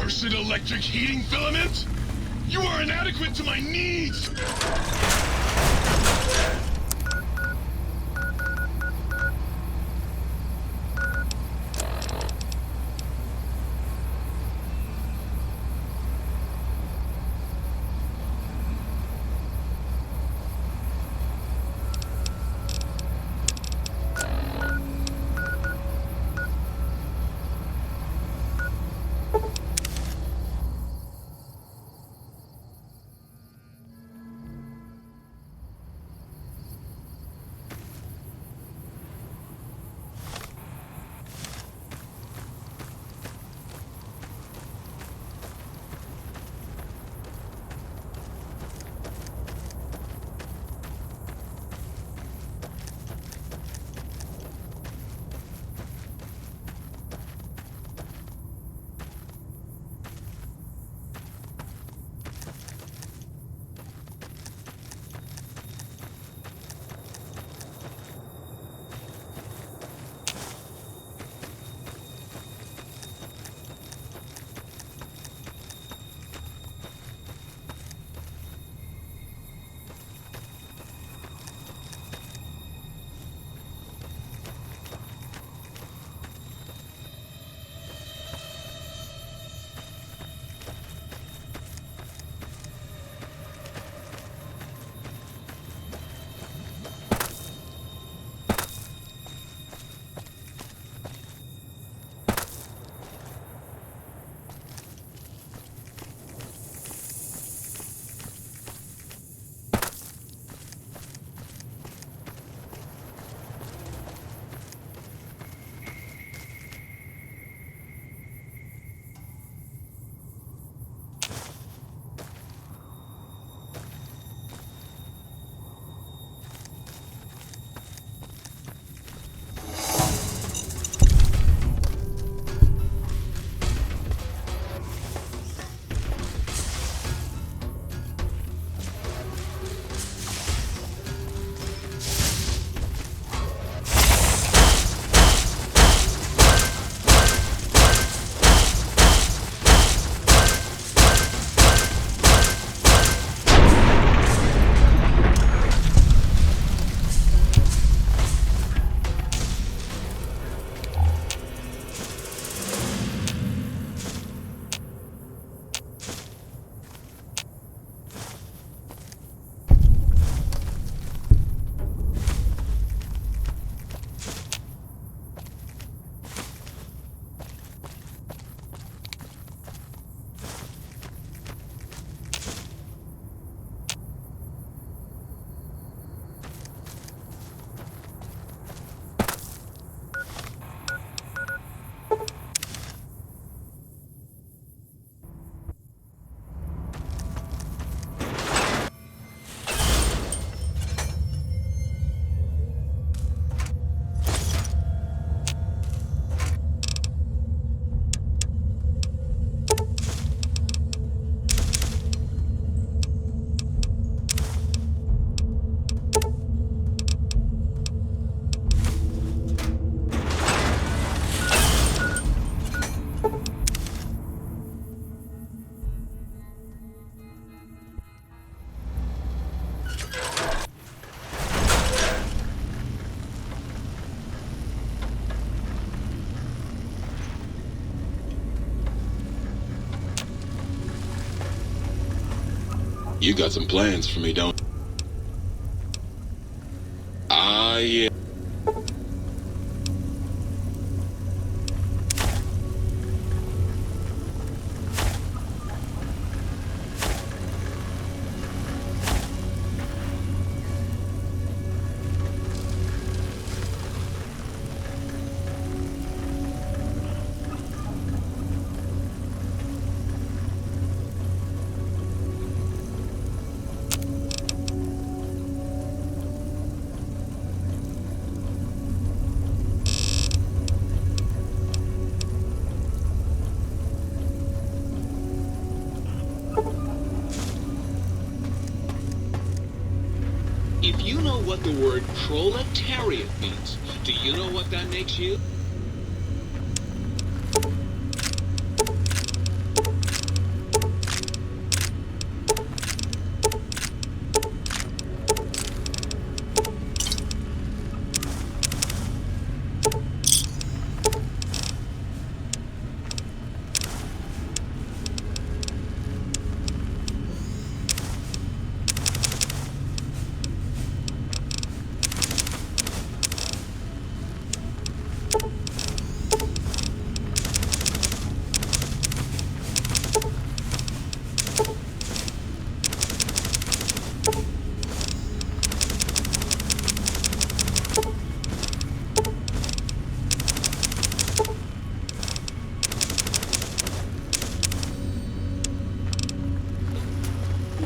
Cursed electric heating filament? You are inadequate to my needs! You got some plans for me, don't you? Ah, yeah. If you know what the word proletariat means, do you know what that makes you?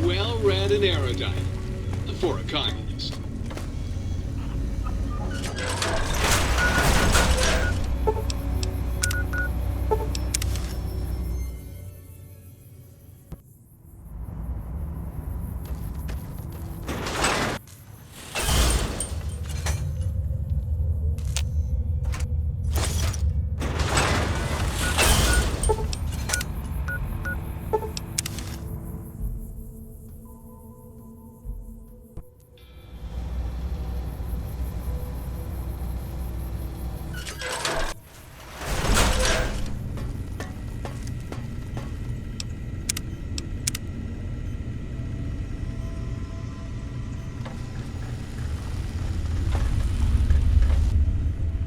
Well-read and erudite, for a communist.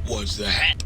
What's the hat?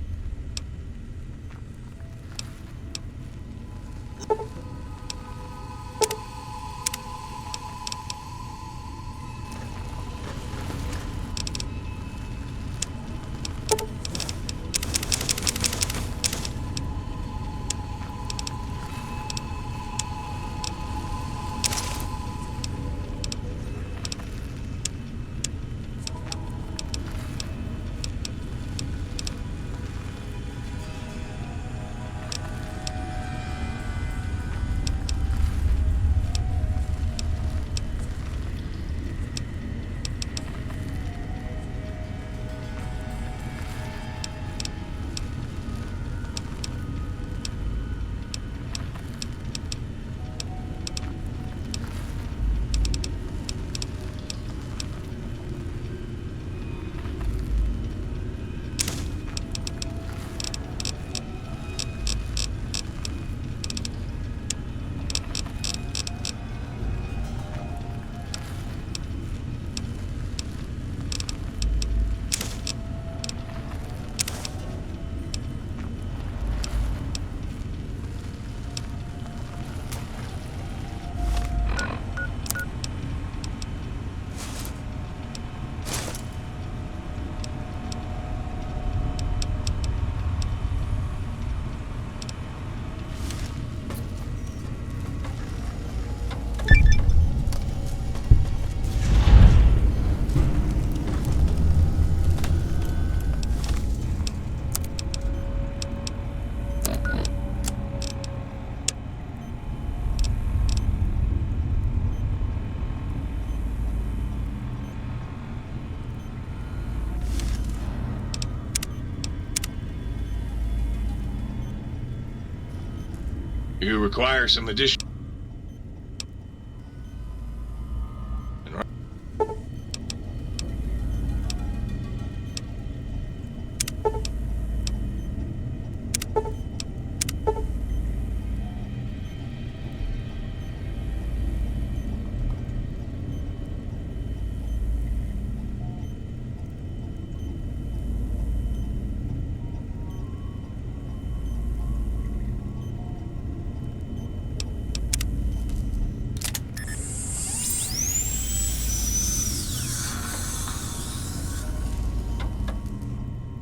You require some addition.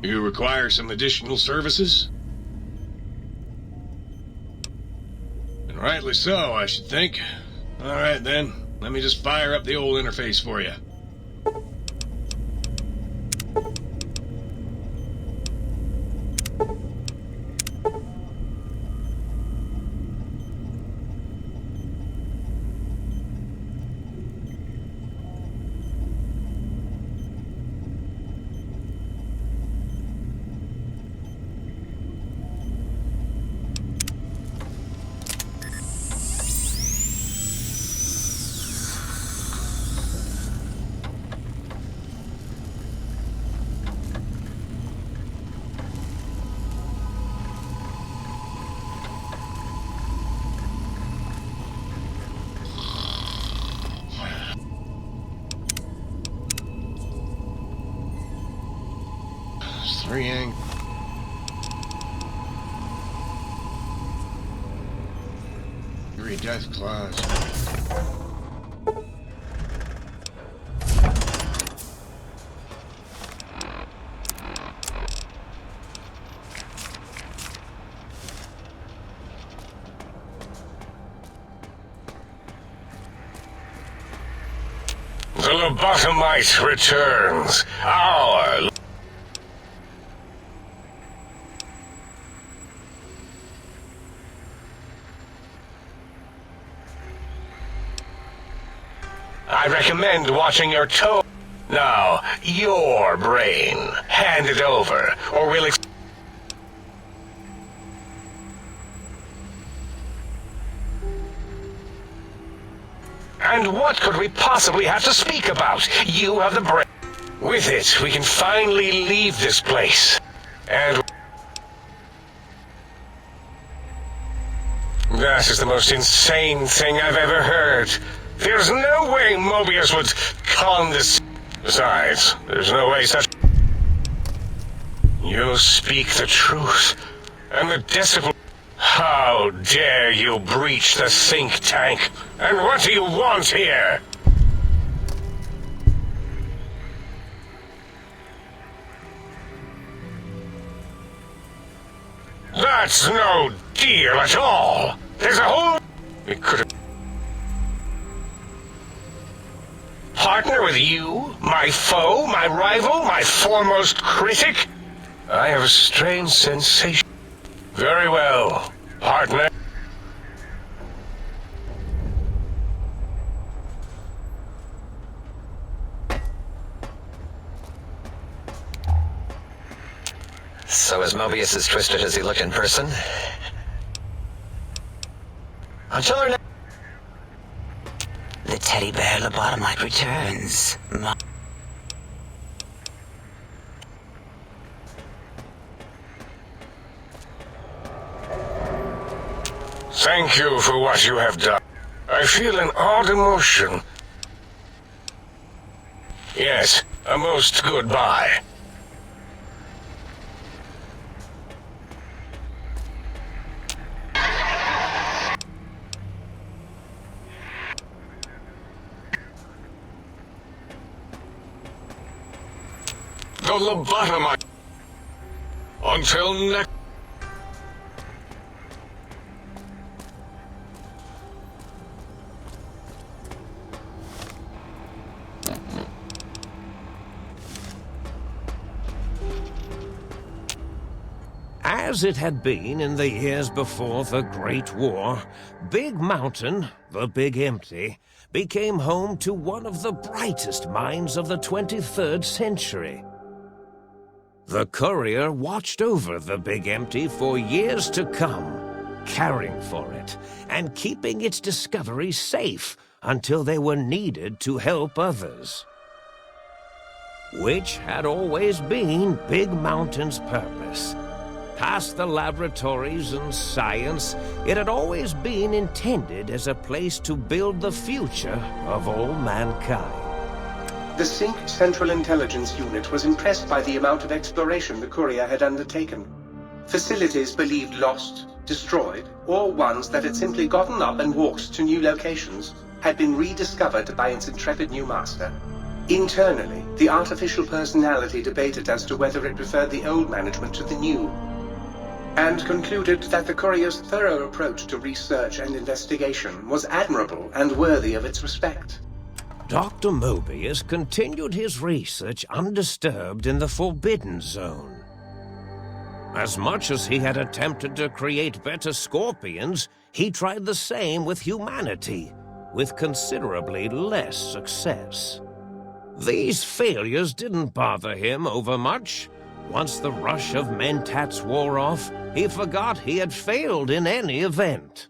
You require some additional services? And rightly so, I should think. Alright then, let me just fire up the old interface for you. Three angles. Three death claws. The lobotomite returns. Our... I recommend watching your toe. Now, your brain. Hand it over, or we'll... And what could we possibly have to speak about? You have the brain. With it, we can finally leave this place. And... that is the most insane thing I've ever heard. There's no way Mobius would condescend. Besides, there's no way such... You speak the truth, and the discipline... How dare you breach the think tank? And what do you want here? That's no deal at all. There's a whole... We could have... Partner with you? My foe? My rival? My foremost critic? I have a strange sensation. Very well, partner. So is Mobius as twisted as he looked in person? Until our next... The teddy bear lobotomite returns. Thank you for what you have done. I feel an odd emotion. Yes, a most goodbye. The lobotomite. Until next... As it had been in the years before the Great War, Big Mountain, the Big Empty, became home to one of the brightest minds of the 23rd century. The courier watched over the Big Empty for years to come, caring for it and keeping its discoveries safe until they were needed to help others. Which had always been Big Mountain's purpose. Past the laboratories and science, it had always been intended as a place to build the future of all mankind. The Sync Central Intelligence Unit was impressed by the amount of exploration the courier had undertaken. Facilities believed lost, destroyed, or ones that had simply gotten up and walked to new locations had been rediscovered by its intrepid new master. Internally, the artificial personality debated as to whether it preferred the old management to the new, and concluded that the courier's thorough approach to research and investigation was admirable and worthy of its respect. Dr. Mobius continued his research undisturbed in the Forbidden Zone. As much as he had attempted to create better scorpions, he tried the same with humanity, with considerably less success. These failures didn't bother him overmuch. Once the rush of mentats wore off, he forgot he had failed in any event.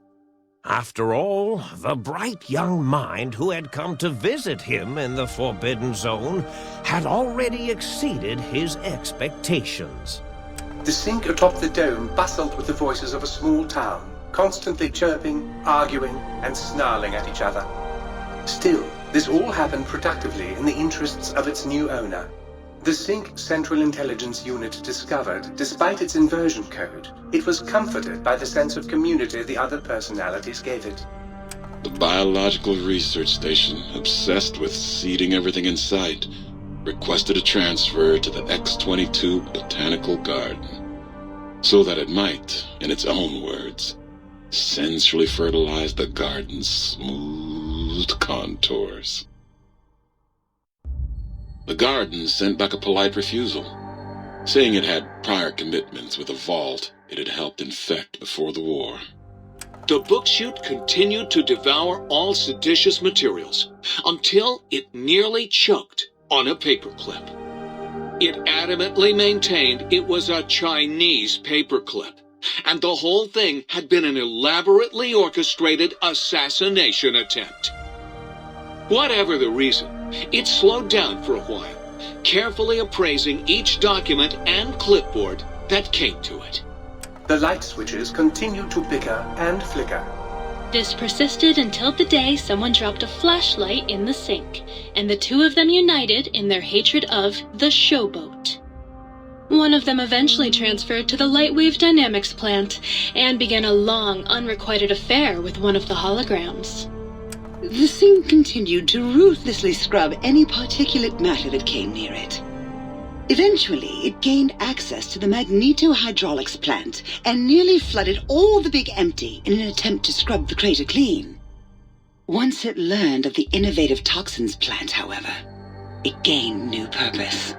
After all, the bright young mind who had come to visit him in the Forbidden Zone had already exceeded his expectations. The sink atop the dome bustled with the voices of a small town, constantly chirping, arguing, and snarling at each other. Still, this all happened productively in the interests of its new owner. The Sync Central Intelligence Unit discovered, despite its inversion code, it was comforted by the sense of community the other personalities gave it. The biological research station, obsessed with seeding everything in sight, requested a transfer to the X-22 Botanical Garden, so that it might, in its own words, sensually fertilize the garden's smooth contours. The garden sent back a polite refusal, saying it had prior commitments with a vault it had helped infect before the war. The book chute continued to devour all seditious materials until it nearly choked on a paperclip. It adamantly maintained it was a Chinese paperclip, and the whole thing had been an elaborately orchestrated assassination attempt. Whatever the reason, it slowed down for a while, carefully appraising each document and clipboard that came to it. The light switches continued to bicker and flicker. This persisted until the day someone dropped a flashlight in the sink, and the two of them united in their hatred of the showboat. One of them eventually transferred to the Lightwave Dynamics plant, and began a long, unrequited affair with one of the holograms. The sink continued to ruthlessly scrub any particulate matter that came near it. Eventually, it gained access to the magnetohydraulics plant and nearly flooded all the Big Empty in an attempt to scrub the crater clean. Once it learned of the innovative toxins plant, however, it gained new purpose.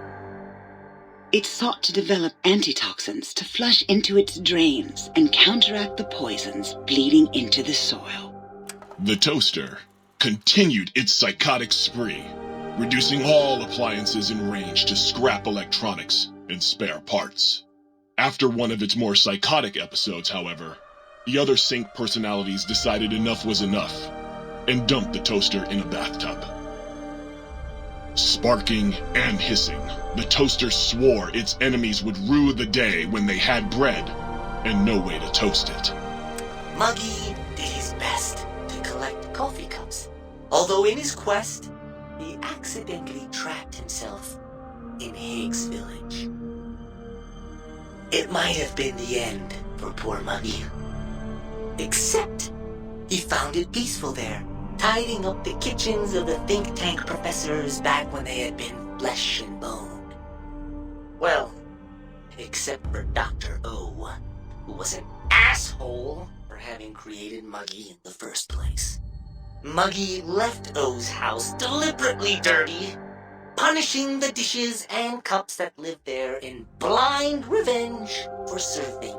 It sought to develop antitoxins to flush into its drains and counteract the poisons bleeding into the soil. The toaster continued its psychotic spree, reducing all appliances in range to scrap electronics and spare parts. After one of its more psychotic episodes, however, the other Sync personalities decided enough was enough and dumped the toaster in a bathtub. Sparking and hissing, the toaster swore its enemies would rue the day when they had bread and no way to toast it. Muggy did his best to collect coffee cups, although in his quest, he accidentally trapped himself in Higgs Village. It might have been the end for poor Muggy. Except, he found it peaceful there, tidying up the kitchens of the think tank professors back when they had been flesh and bone. Well, except for Dr. O, who was an asshole for having created Muggy in the first place. Muggy left O's house deliberately dirty, punishing the dishes and cups that lived there in blind revenge for serving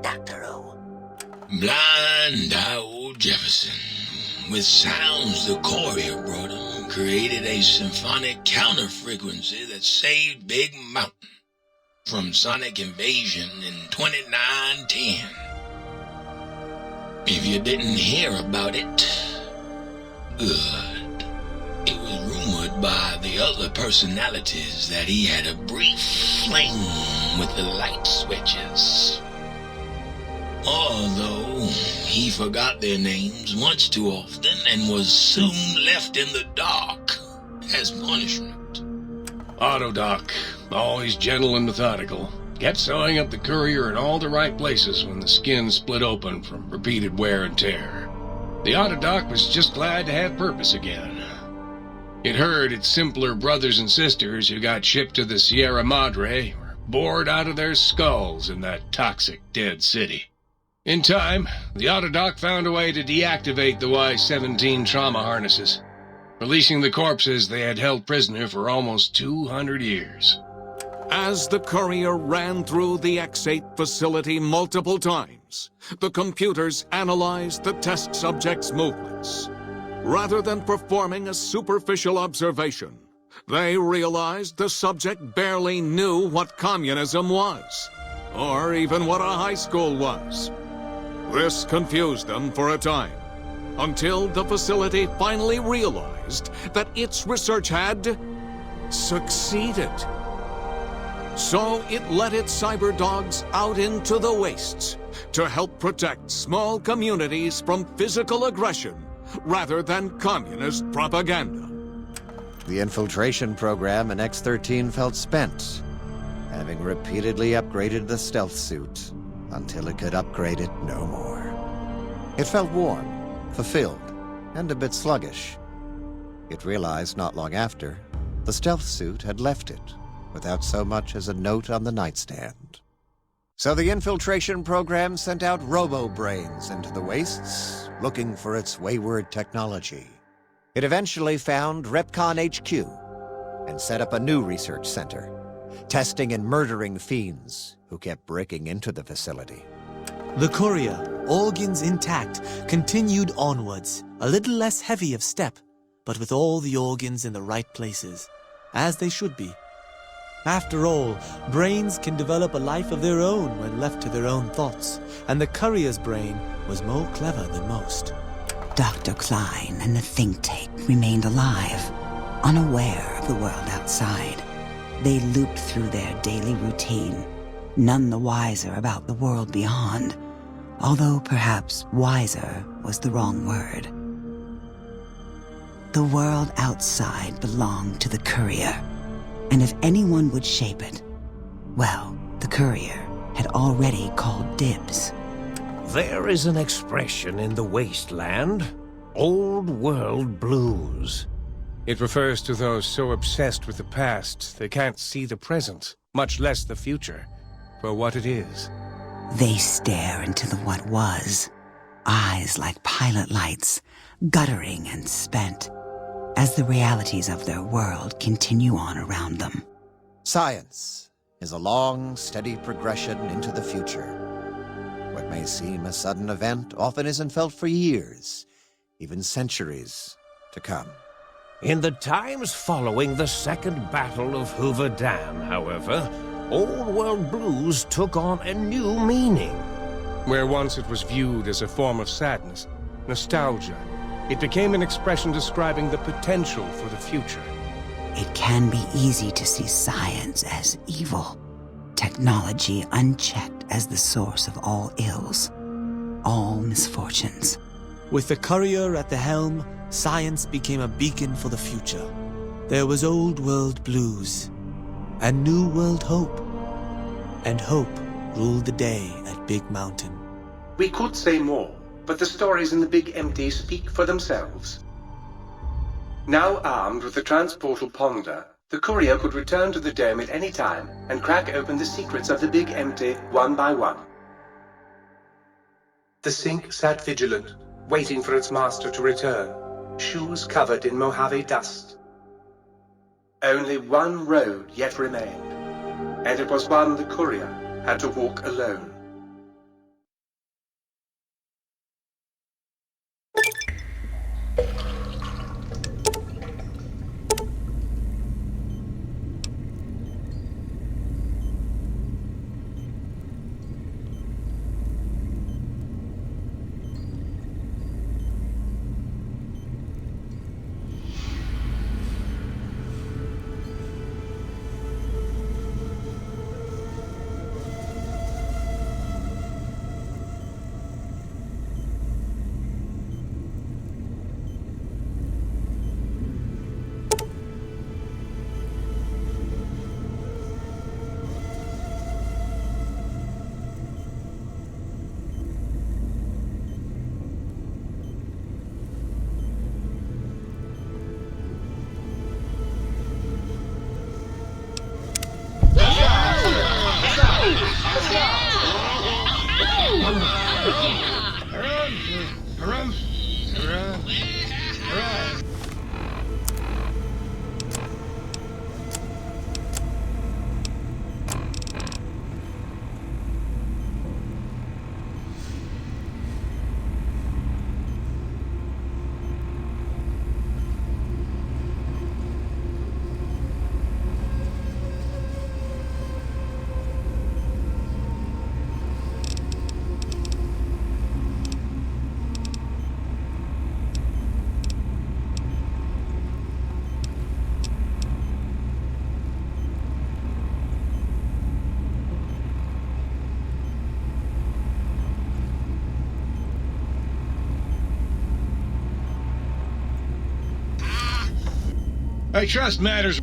Dr. O. Blind old Jefferson, with sounds the courier brought him, created a symphonic counter-frequency that saved Big Mountain from sonic invasion in 2910. If you didn't hear about it, good. It was rumored by the other personalities that he had a brief fling with the light switches. Although he forgot their names much too often and was soon left in the dark as punishment. Autodoc, always gentle and methodical, kept sewing up the courier in all the right places when the skin split open from repeated wear and tear. The Autodoc was just glad to have purpose again. It heard its simpler brothers and sisters who got shipped to the Sierra Madre were bored out of their skulls in that toxic dead city. In time, the Autodoc found a way to deactivate the Y-17 trauma harnesses, releasing the corpses they had held prisoner for almost 200 years. As the courier ran through the X-8 facility multiple times, the computers analyzed the test subject's movements. Rather than performing a superficial observation, they realized the subject barely knew what communism was, or even what a high school was. This confused them for a time, until the facility finally realized that its research had succeeded. So it let its cyber dogs out into the wastes to help protect small communities from physical aggression rather than communist propaganda. The infiltration program in X-13 felt spent, having repeatedly upgraded the stealth suit until it could upgrade it no more. It felt warm, fulfilled, and a bit sluggish. It realized not long after, the stealth suit had left it without so much as a note on the nightstand. So the infiltration program sent out robo-brains into the wastes, looking for its wayward technology. It eventually found Repcon HQ and set up a new research center, testing and murdering fiends who kept breaking into the facility. The courier, organs intact, continued onwards, a little less heavy of step, but with all the organs in the right places, as they should be. After all, brains can develop a life of their own when left to their own thoughts, and the courier's brain was more clever than most. Dr. Klein and the think tank remained alive, unaware of the world outside. They looped through their daily routine, none the wiser about the world beyond, although perhaps wiser was the wrong word. The world outside belonged to the courier, and if anyone would shape it, well, the courier had already called dibs. There is an expression in the wasteland, old world blues. It refers to those so obsessed with the past they can't see the present, much less the future, for what it is. They stare into the what was, eyes like pilot lights, guttering and spent, as the realities of their world continue on around them. Science is a long, steady progression into the future. What may seem a sudden event often isn't felt for years, even centuries to come. In the times following the Second Battle of Hoover Dam, however, old world blues took on a new meaning. Where once it was viewed as a form of sadness, nostalgia, it became an expression describing the potential for the future. It can be easy to see science as evil, technology unchecked as the source of all ills, all misfortunes. With the courier at the helm, science became a beacon for the future. There was old world blues, and new world hope. And hope ruled the day at Big Mountain. We could say more, but the stories in the Big Empty speak for themselves. Now armed with the transportal Ponder, the courier could return to the dome at any time and crack open the secrets of the Big Empty one by one. The Sink sat vigilant, waiting for its master to return, shoes covered in Mojave dust. Only one road yet remained, and it was one the courier had to walk alone. I trust matters.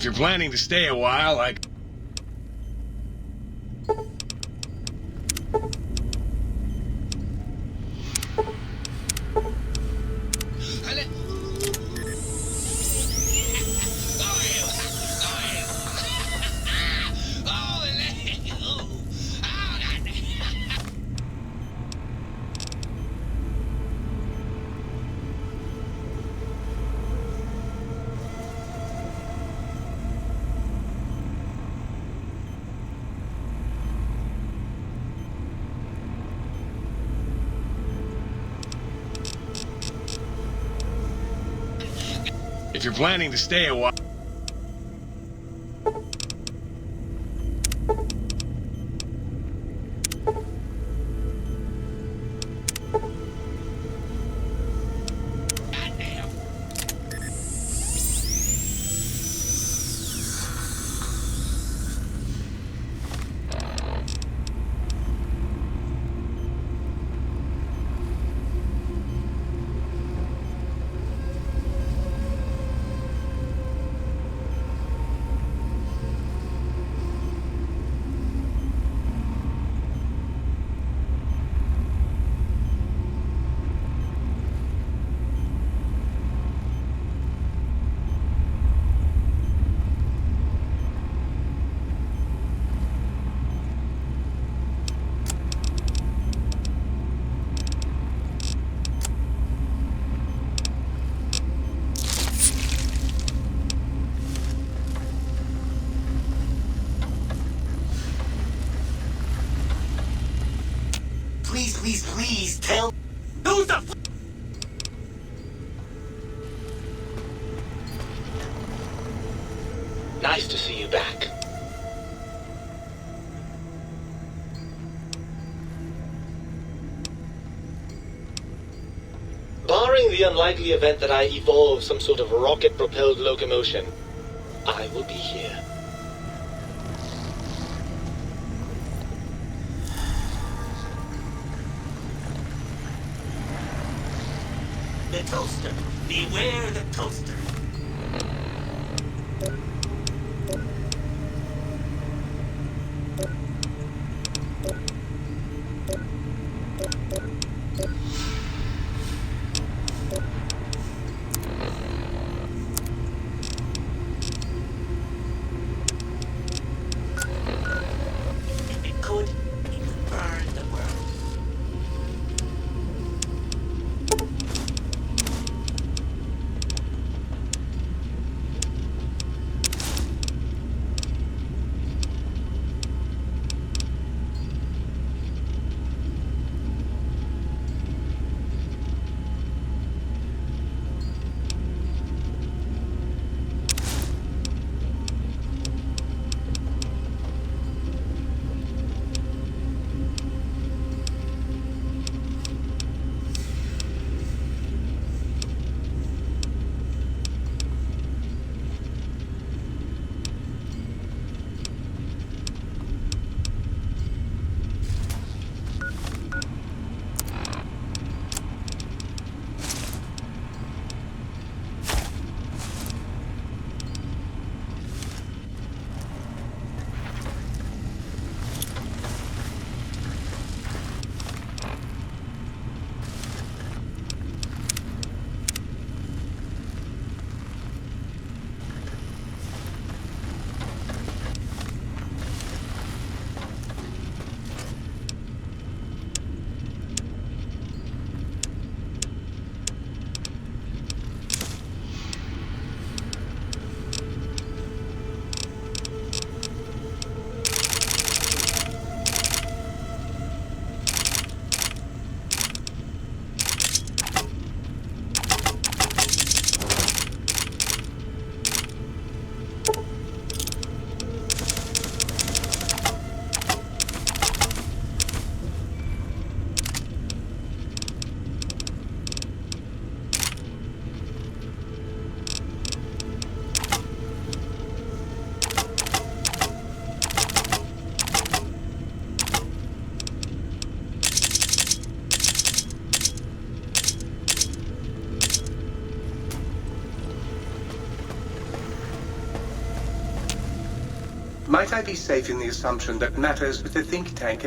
If you're planning to stay a while, I... If you're planning to stay a while... Tell who's the Nice to see you back. Barring the unlikely event that I evolve some sort of rocket-propelled locomotion, I will be here. The toaster. Beware the toaster. If it could, it would burn the world. Might I be safe in the assumption that matters with the think tank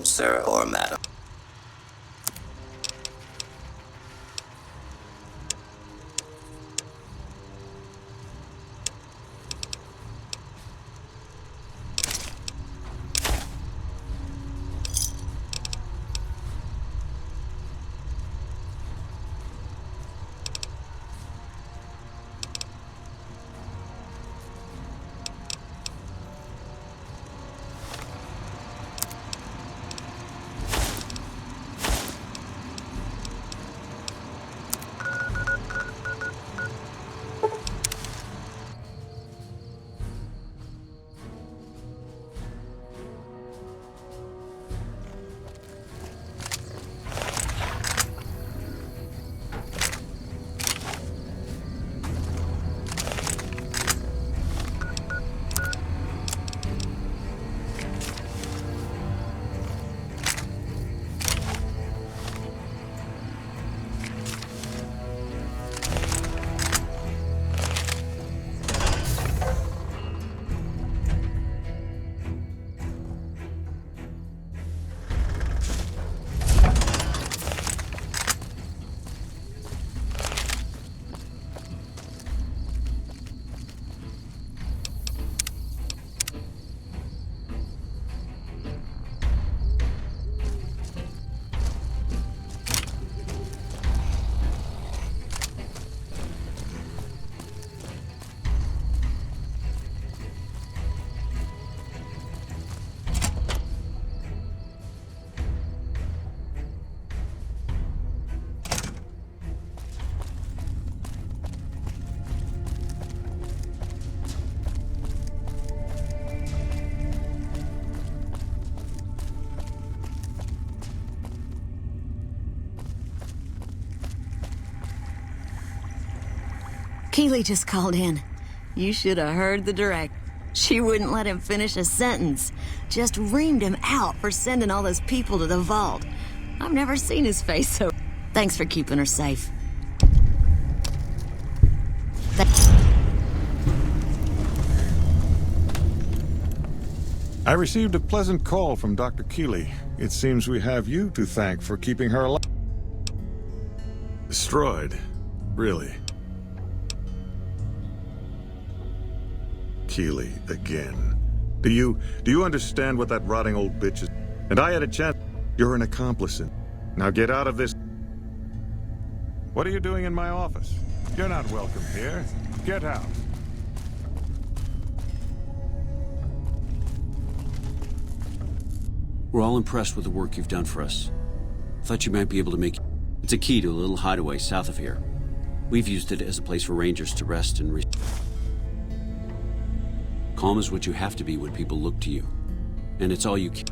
welcome, sir or madam. Keeley just called in. You should have heard the direct. She wouldn't let him finish a sentence. Just reamed him out for sending all those people to the vault. I've never seen his face so... Thanks for keeping her safe. I received a pleasant call from Dr. Keeley. It seems we have you to thank for keeping her alive. Destroyed? Really? Keeley, again. Do you understand what that rotting old bitch is? And I had a chance. You're an accomplice in. Now get out of this. What are you doing in my office? You're not welcome here. Get out. We're all impressed with the work you've done for us. Thought you might be able to make... It's a key to a little hideaway south of here. We've used it as a place for rangers to rest and calm is what you have to be when people look to you. And it's all you can.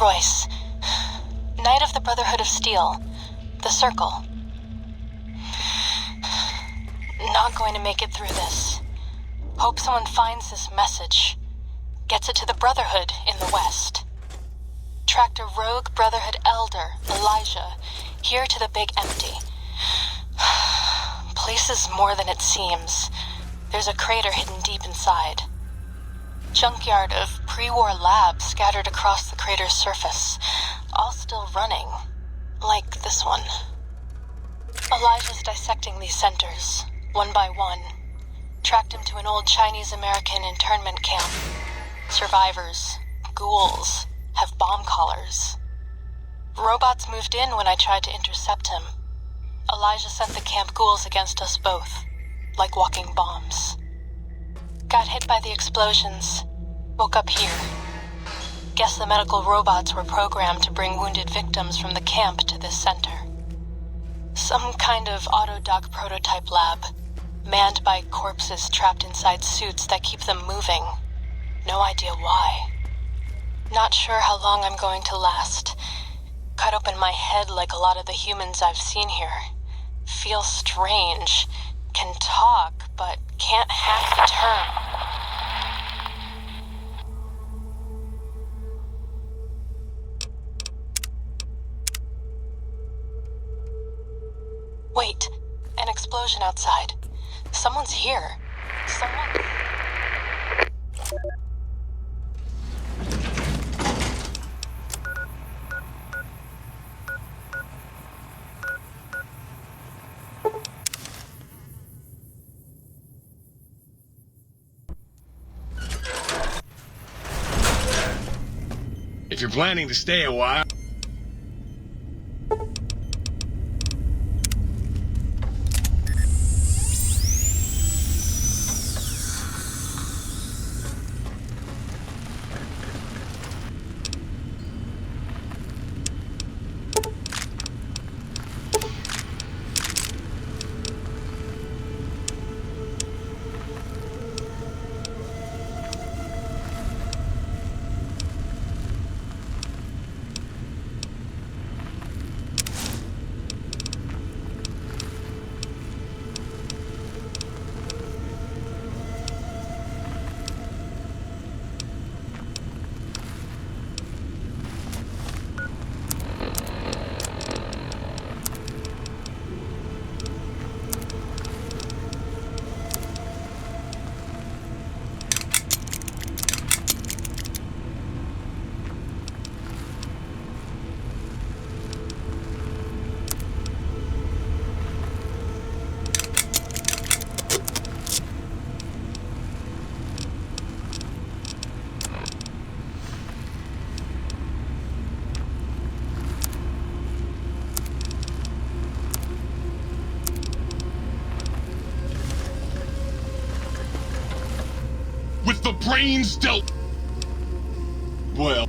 Royce. Knight of the Brotherhood of Steel. The Circle. Not going to make it through this. Hope someone finds this message. Gets it to the Brotherhood in the West. Tracked a rogue Brotherhood elder, Elijah, here to the Big Empty. Place is more than it seems. There's a crater hidden deep inside. Junkyard of pre-war labs scattered across the crater's surface, all still running, like this one. Elijah's dissecting these centers, one by one. Tracked him to an old Chinese-American internment camp. Survivors, ghouls, have bomb collars. Robots moved in when I tried to intercept him. Elijah sent the camp ghouls against us both, like walking bombs. Got hit by the explosions, woke up here. Guess the medical robots were programmed to bring wounded victims from the camp to this center. Some kind of autodoc prototype lab, manned by corpses trapped inside suits that keep them moving. No idea why. Not sure how long I'm going to last. Cut open my head like a lot of the humans I've seen here. Feel strange. Can talk, but can't hack the term. Wait, an explosion outside. Someone's here. Someone... If you're planning to stay a while... With the brains dealt... Well...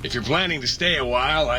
If you're planning to stay a while,